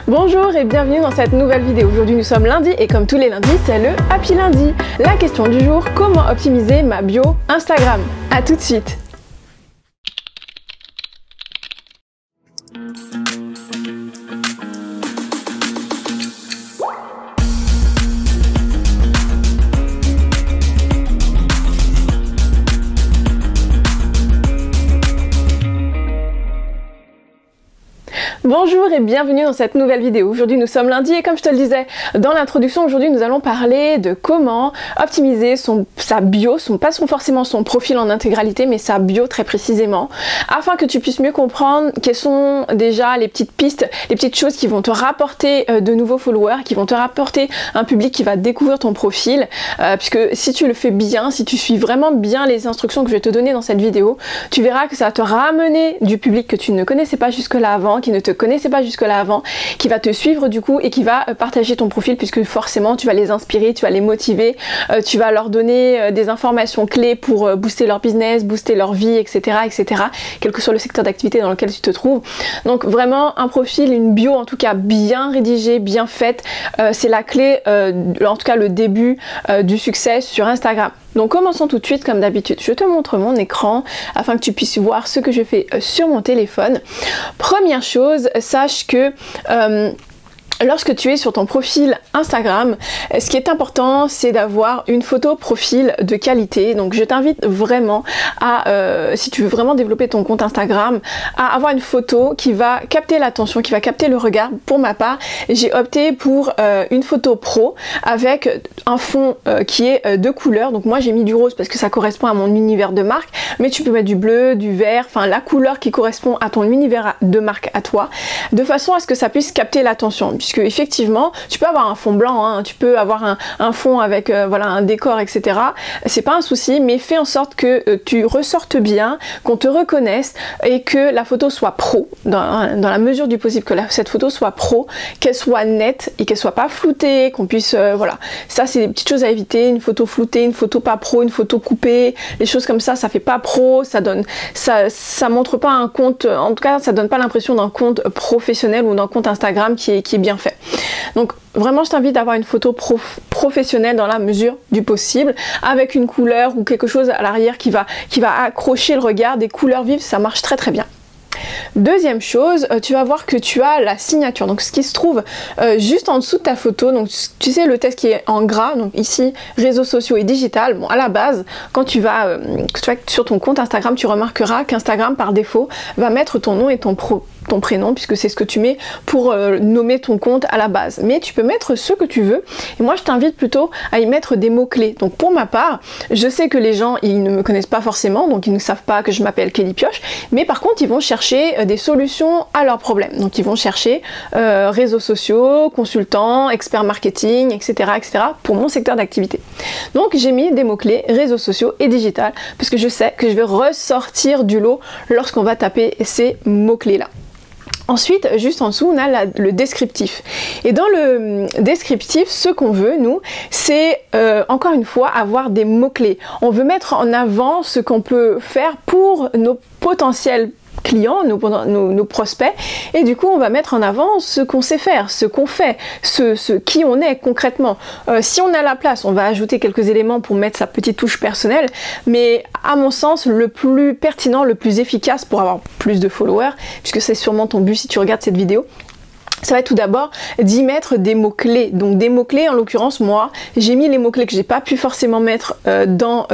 Bonjour et bienvenue dans cette nouvelle vidéo. Aujourd'hui nous sommes lundi et comme tous les lundis c'est le Happy Lundi. La question du jour, comment optimiser ma bio Instagram? A tout de suite. Bonjour et bienvenue dans cette nouvelle vidéo. Aujourd'hui nous sommes lundi et comme je te le disais dans l'introduction, aujourd'hui nous allons parler de comment optimiser sa bio, pas forcément son profil en intégralité mais sa bio très précisément, afin que tu puisses mieux comprendre quelles sont déjà les petites pistes, les petites choses qui vont te rapporter de nouveaux followers, qui vont te rapporter un public qui va découvrir ton profil, puisque si tu le fais bien, si tu suis vraiment bien les instructions que je vais te donner dans cette vidéo, tu verras que ça va te ramener du public que tu ne connaissais pas jusque là avant, qui ne te connaissais pas jusque là avant, qui va te suivre du coup et qui va partager ton profil, puisque forcément tu vas les inspirer, tu vas les motiver, tu vas leur donner des informations clés pour booster leur business, booster leur vie, etc., etc., quel que soit le secteur d'activité dans lequel tu te trouves. Donc vraiment un profil, une bio en tout cas bien rédigée, bien faite, c'est la clé, en tout cas le début du succès sur Instagram. Donc commençons tout de suite comme d'habitude. Je te montre mon écran afin que tu puisses voir ce que je fais sur mon téléphone. Première chose, sache que lorsque tu es sur ton profil Instagram, ce qui est important, c'est d'avoir une photo profil de qualité. Donc je t'invite vraiment à, si tu veux vraiment développer ton compte Instagram, à avoir une photo qui va capter l'attention, qui va capter le regard. Pour ma part, j'ai opté pour une photo pro avec un fond qui est de couleur. Donc moi j'ai mis du rose parce que ça correspond à mon univers de marque, mais tu peux mettre du bleu, du vert, enfin la couleur qui correspond à ton univers de marque à toi, de façon à ce que ça puisse capter l'attention. Puisque effectivement tu peux avoir un fond blanc, hein, tu peux avoir un fond avec voilà, un décor, etc. C'est pas un souci, mais fais en sorte que tu ressortes bien, qu'on te reconnaisse et que la photo soit pro, dans la mesure du possible, que cette photo soit pro, qu'elle soit nette et qu'elle soit pas floutée, qu'on puisse voilà, ça c'est des petites choses à éviter. Une photo floutée, une photo pas pro, une photo coupée, les choses comme ça fait pas pro, ça montre pas un compte, en tout cas ça donne pas l'impression d'un compte professionnel ou d'un compte Instagram qui est bien fait. Donc vraiment je t'invite à avoir une photo professionnelle dans la mesure du possible, avec une couleur ou quelque chose à l'arrière qui va accrocher le regard, des couleurs vives, ça marche très très bien. Deuxième chose, tu vas voir que tu as la signature, donc ce qui se trouve juste en dessous de ta photo. Donc tu sais le texte qui est en gras, donc ici réseaux sociaux et digital. Bon, à la base quand tu vas sur ton compte Instagram, tu remarqueras qu'Instagram par défaut va mettre ton nom et ton prénom, puisque c'est ce que tu mets pour nommer ton compte à la base, mais tu peux mettre ce que tu veux et moi je t'invite plutôt à y mettre des mots-clés. Donc pour ma part, je sais que les gens ils ne me connaissent pas forcément, donc ils ne savent pas que je m'appelle Kelly Pioche, mais par contre ils vont chercher des solutions à leurs problèmes. Donc ils vont chercher réseaux sociaux, consultants, experts marketing, etc., etc. pour mon secteur d'activité. Donc j'ai mis des mots-clés réseaux sociaux et digital, parce que je sais que je vais ressortir du lot lorsqu'on va taper ces mots-clés là. Ensuite, juste en dessous, on a le descriptif. Et dans le descriptif, ce qu'on veut, nous, c'est encore une fois avoir des mots-clés. On veut mettre en avant ce qu'on peut faire pour nos potentiels clients, nos prospects, et du coup on va mettre en avant ce qu'on sait faire, ce qu'on fait, qui on est concrètement. Si on a la place, on va ajouter quelques éléments pour mettre sa petite touche personnelle, mais à mon sens le plus pertinent, le plus efficace pour avoir plus de followers, puisque c'est sûrement ton but si tu regardes cette vidéo, ça va être tout d'abord d'y mettre des mots-clés. Donc des mots-clés, en l'occurrence moi, j'ai mis les mots-clés que j'ai pas pu forcément mettre dans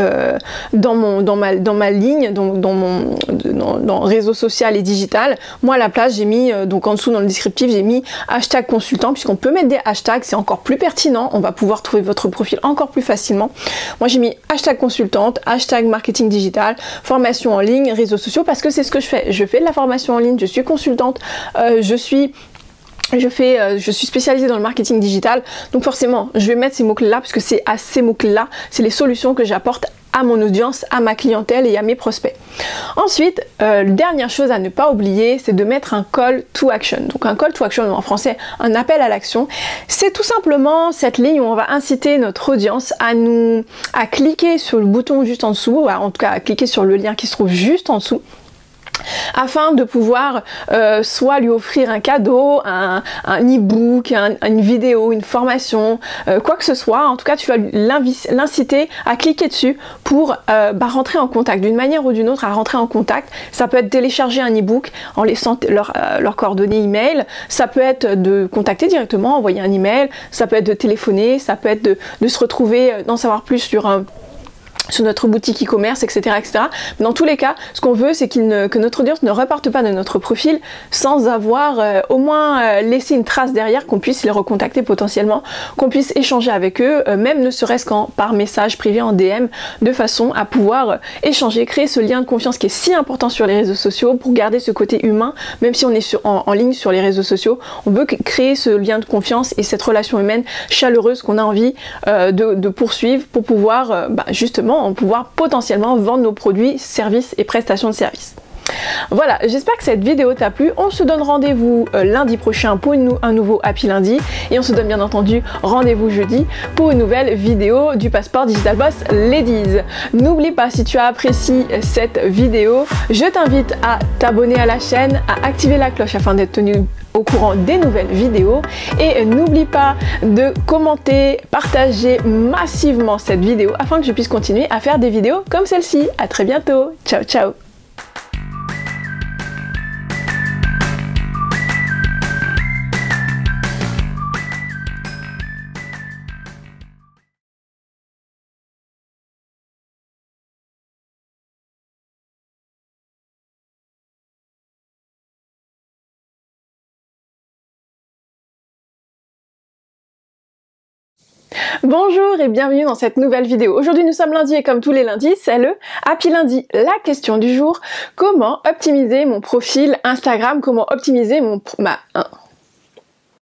ma ligne, dans réseau social et digital. Moi à la place j'ai mis, donc en dessous dans le descriptif, j'ai mis hashtag consultant, puisqu'on peut mettre des hashtags, c'est encore plus pertinent, on va pouvoir trouver votre profil encore plus facilement. Moi j'ai mis hashtag consultante, hashtag marketing digital, formation en ligne, réseaux sociaux, parce que c'est ce que je fais. Je fais de la formation en ligne, je suis consultante, je suis spécialisée dans le marketing digital, donc forcément je vais mettre ces mots-clés là, parce que c'est à ces mots-clés là, c'est les solutions que j'apporte à mon audience, à ma clientèle et à mes prospects. Ensuite, dernière chose à ne pas oublier, c'est de mettre un call to action. Donc un call to action en français, un appel à l'action, c'est tout simplement cette ligne où on va inciter notre audience à cliquer sur le bouton juste en dessous, en tout cas à cliquer sur le lien qui se trouve juste en dessous, afin de pouvoir soit lui offrir un cadeau, un e-book, une vidéo, une formation, quoi que ce soit. En tout cas, tu vas l'inciter à cliquer dessus pour rentrer en contact d'une manière ou d'une autre, à rentrer en contact. Ça peut être télécharger un e-book en laissant leurs coordonnées email, ça peut être de contacter directement, envoyer un email, ça peut être de téléphoner, ça peut être de se retrouver, d'en savoir plus sur notre boutique e-commerce, etc., etc. Mais dans tous les cas, ce qu'on veut, c'est que notre audience ne reparte pas de notre profil sans avoir au moins laissé une trace derrière, qu'on puisse les recontacter potentiellement, qu'on puisse échanger avec eux, même ne serait-ce qu'en par message privé en DM, de façon à pouvoir échanger, créer ce lien de confiance qui est si important sur les réseaux sociaux pour garder ce côté humain, même si on est en ligne sur les réseaux sociaux, on veut créer ce lien de confiance et cette relation humaine chaleureuse qu'on a envie de poursuivre pour pouvoir justement pouvoir potentiellement vendre nos produits, services et prestations de services. Voilà, j'espère que cette vidéo t'a plu. On se donne rendez-vous lundi prochain pour un nouveau Happy Lundi et on se donne bien entendu rendez-vous jeudi pour une nouvelle vidéo du Passport Digital Boss Ladies. N'oublie pas, si tu as apprécié cette vidéo, je t'invite à t'abonner à la chaîne, à activer la cloche afin d'être tenu au courant des nouvelles vidéos et n'oublie pas de commenter, partager massivement cette vidéo afin que je puisse continuer à faire des vidéos comme celle-ci. À très bientôt, ciao ciao. Bonjour et bienvenue dans cette nouvelle vidéo. Aujourd'hui nous sommes lundi et comme tous les lundis, c'est le Happy Lundi. La question du jour, comment optimiser mon profil Instagram, comment optimiser